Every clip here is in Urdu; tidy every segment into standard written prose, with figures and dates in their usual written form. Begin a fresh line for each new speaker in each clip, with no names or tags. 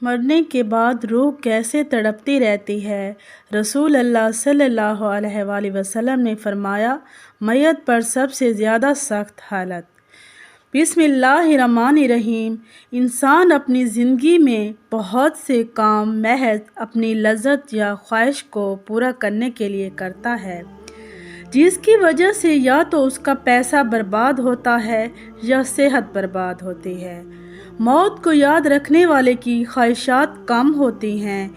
مرنے کے بعد روح کیسے تڑپتی رہتی ہے۔ رسول اللہ صلی اللہ علیہ وآلہ وسلم نے فرمایا، میت پر سب سے زیادہ سخت حالت۔ بسم اللہ الرحمن الرحیم۔ انسان اپنی زندگی میں بہت سے کام محض اپنی لذت یا خواہش کو پورا کرنے کے لیے کرتا ہے، جس کی وجہ سے یا تو اس کا پیسہ برباد ہوتا ہے یا صحت برباد ہوتی ہے۔ موت کو یاد رکھنے والے کی خواہشات کم ہوتی ہیں۔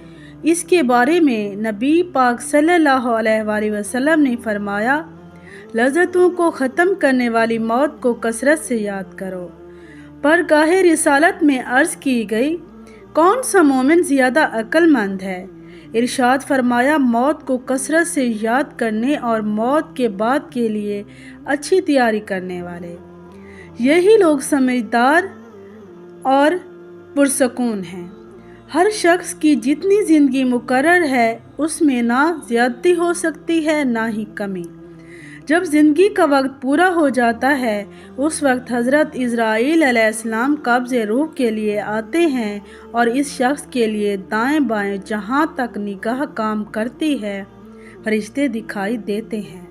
اس کے بارے میں نبی پاک صلی اللہ علیہ وآلہ وسلم نے فرمایا، لذتوں کو ختم کرنے والی موت کو کثرت سے یاد کرو۔ پر گاہ رسالت میں عرض کی گئی، کون سا مومن زیادہ عقل مند ہے؟ ارشاد فرمایا، موت کو کثرت سے یاد کرنے اور موت کے بعد کے لیے اچھی تیاری کرنے والے۔ یہی لوگ سمجھدار اور پرسکون ہیں۔ ہر شخص کی جتنی زندگی مقرر ہے اس میں نہ زیادتی ہو سکتی ہے نہ ہی کمی۔ جب زندگی کا وقت پورا ہو جاتا ہے اس وقت حضرت عزرائیل علیہ السلام قبض روح کے لیے آتے ہیں اور اس شخص کے لیے دائیں بائیں جہاں تک نگاہ کام کرتی ہے فرشتے دکھائی دیتے ہیں۔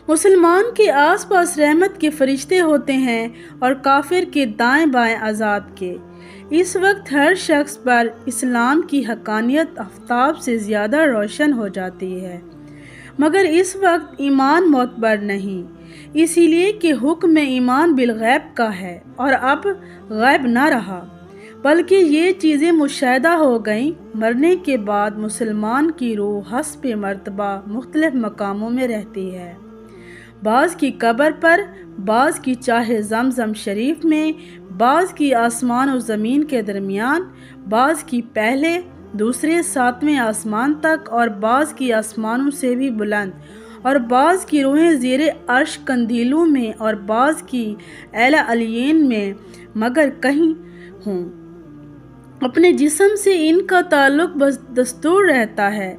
مسلمان کے آس پاس رحمت کے فرشتے ہوتے ہیں اور کافر کے دائیں بائیں عذاب کے۔ اس وقت ہر شخص پر اسلام کی حقانیت آفتاب سے زیادہ روشن ہو جاتی ہے، مگر اس وقت ایمان معتبر نہیں، اسی لیے کہ حکم ایمان بالغیب کا ہے اور اب غیب نہ رہا، بلکہ یہ چیزیں مشاہدہ ہو گئیں۔ مرنے کے بعد مسلمان کی روح حسب مرتبہ مختلف مقاموں میں رہتی ہے، بعض کی قبر پر، بعض کی چاہے زمزم شریف میں، بعض کی آسمان و زمین کے درمیان، بعض کی پہلے دوسرے ساتویں آسمان تک اور بعض کی آسمانوں سے بھی بلند، اور بعض کی روحیں زیر عرش قندیلوں میں اور بعض کی اعلی علیین میں، مگر کہیں ہوں۔ اپنے جسم سے ان کا تعلق بس دستور رہتا ہے۔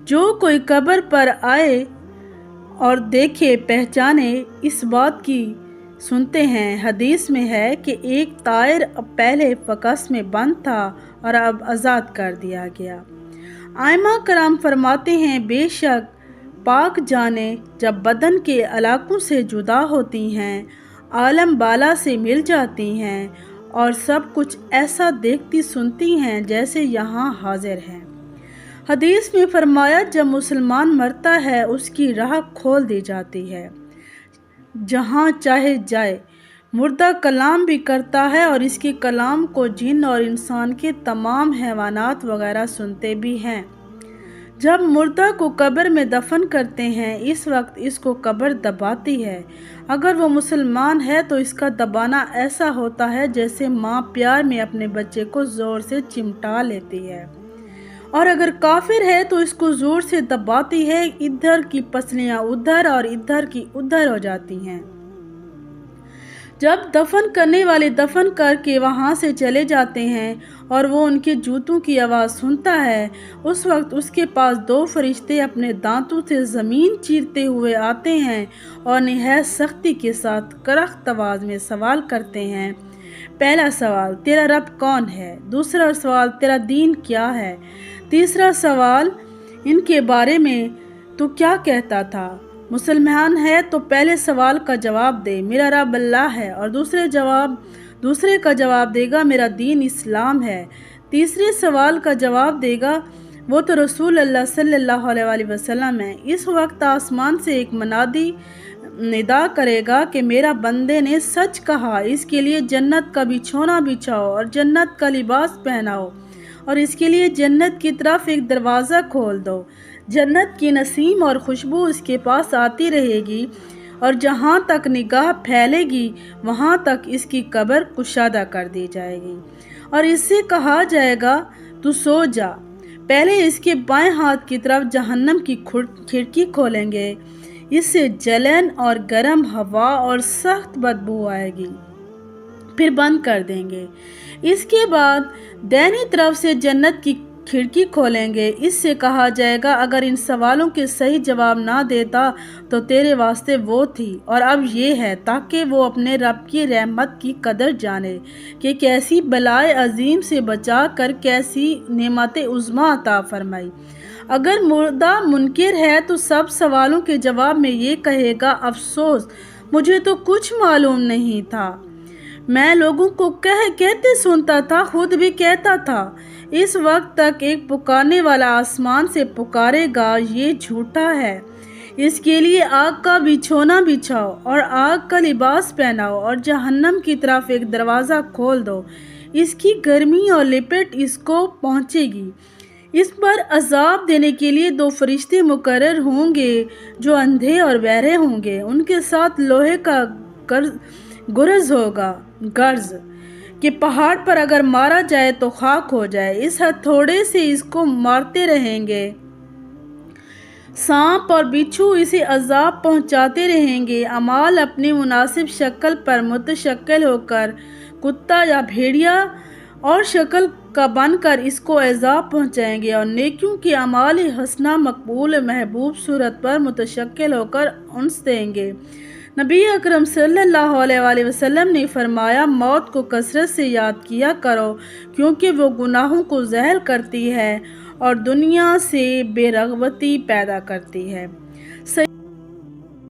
جو کوئی قبر پر آئے اور دیکھے پہچانے اس بات کی سنتے ہیں۔ حدیث میں ہے کہ ایک طائر پہلے فقس میں بند تھا اور اب آزاد کر دیا گیا۔ ائمہ کرام فرماتے ہیں، بے شک پاک جانیں جب بدن کے علاقوں سے جدا ہوتی ہیں، عالم بالا سے مل جاتی ہیں اور سب کچھ ایسا دیکھتی سنتی ہیں جیسے یہاں حاضر ہیں۔ حدیث میں فرمایا، جب مسلمان مرتا ہے اس کی راہ کھول دی جاتی ہے، جہاں چاہے جائے۔ مردہ کلام بھی کرتا ہے اور اس کے کلام کو جن اور انسان کے تمام حیوانات وغیرہ سنتے بھی ہیں۔ جب مردہ کو قبر میں دفن کرتے ہیں اس وقت اس کو قبر دباتی ہے۔ اگر وہ مسلمان ہے تو اس کا دبانا ایسا ہوتا ہے جیسے ماں پیار میں اپنے بچے کو زور سے چمٹا لیتی ہے، اور اگر کافر ہے تو اس کو زور سے دباتی ہے، ادھر کی پسلیاں ادھر اور ادھر کی ادھر ہو جاتی ہیں۔ جب دفن کرنے والے دفن کر کے وہاں سے چلے جاتے ہیں اور وہ ان کے جوتوں کی آواز سنتا ہے، اس وقت اس کے پاس دو فرشتے اپنے دانتوں سے زمین چیرتے ہوئے آتے ہیں اور نہایت سختی کے ساتھ کرخت آواز میں سوال کرتے ہیں۔ پہلا سوال، تیرا رب کون ہے؟ دوسرا سوال، تیرا دین کیا ہے؟ تیسرا سوال، ان کے بارے میں تو کیا کہتا تھا؟ مسلمان ہے تو پہلے سوال کا جواب دے، میرا رب اللہ ہے، اور دوسرے کا جواب دے گا، میرا دین اسلام ہے۔ تیسرے سوال کا جواب دے گا، وہ تو رسول اللہ صلی اللہ علیہ وآلہ وسلم ہے۔ اس وقت آسمان سے ایک منادی ندا کرے گا کہ میرا بندے نے سچ کہا، اس کے لیے جنت کا بچھونا بچھاؤ اور جنت کا لباس پہناؤ، اور اس کے لیے جنت کی طرف ایک دروازہ کھول دو۔ جنت کی نسیم اور خوشبو اس کے پاس آتی رہے گی اور جہاں تک نگاہ پھیلے گی وہاں تک اس کی قبر کشادہ کر دی جائے گی، اور اس سے کہا جائے گا، تو سو جا۔ پہلے اس کے بائیں ہاتھ کی طرف جہنم کی کھڑکی کھولیں گے، اس سے جلن اور گرم ہوا اور سخت بدبو آئے گی، پھر بند کر دیں گے۔ اس کے بعد دائنی طرف سے جنت کی کھڑکی کھولیں گے۔ اس سے کہا جائے گا اگر ان سوالوں کے صحیح جواب نہ دیتا تو تیرے واسطے وہ تھی اور اب یہ ہے، تاکہ وہ اپنے رب کی رحمت کی قدر جانے کہ کیسی بلائے عظیم سے بچا کر کیسی نعمت عظمیٰ عطا فرمائی۔ اگر مردہ منکر ہے تو سب سوالوں کے جواب میں یہ کہے گا، افسوس، مجھے تو کچھ معلوم نہیں تھا، میں لوگوں کو کہتے سنتا تھا، خود بھی کہتا تھا۔ اس وقت تک ایک پکارنے والا آسمان سے پکارے گا، یہ جھوٹا ہے، اس کے لیے آگ کا بچھونا بچھاؤ اور آگ کا لباس پہناؤ اور جہنم کی طرف ایک دروازہ کھول دو، اس کی گرمی اور لپٹ اس کو پہنچے گی۔ اس پر عذاب دینے کے لیے 2 فرشتے مقرر ہوں گے جو اندھے اور بہرے ہوں گے، ان کے ساتھ لوہے کا گرز ہوگا، کہ پہاڑ پر اگر مارا جائے تو خاک ہو جائے، اس ہتھوڑے سے اس کو مارتے رہیں گے، سانپ اور بچھو اسے عذاب پہنچاتے رہیں گے، اعمال اپنی مناسب شکل پر متشکل ہو کر کتا یا بھیڑیا اور شکل کا بن کر اس کو عذاب پہنچائیں گے، اور نیکیوں کے اعمال حسنہ مقبول محبوب صورت پر متشکل ہو کر انس دیں گے۔ نبی اکرم صلی اللہ علیہ وآلہ وسلم نے فرمایا، موت کو کثرت سے یاد کیا کرو کیونکہ وہ گناہوں کو ظاہر کرتی ہے اور دنیا سے بے رغبتی پیدا کرتی ہے۔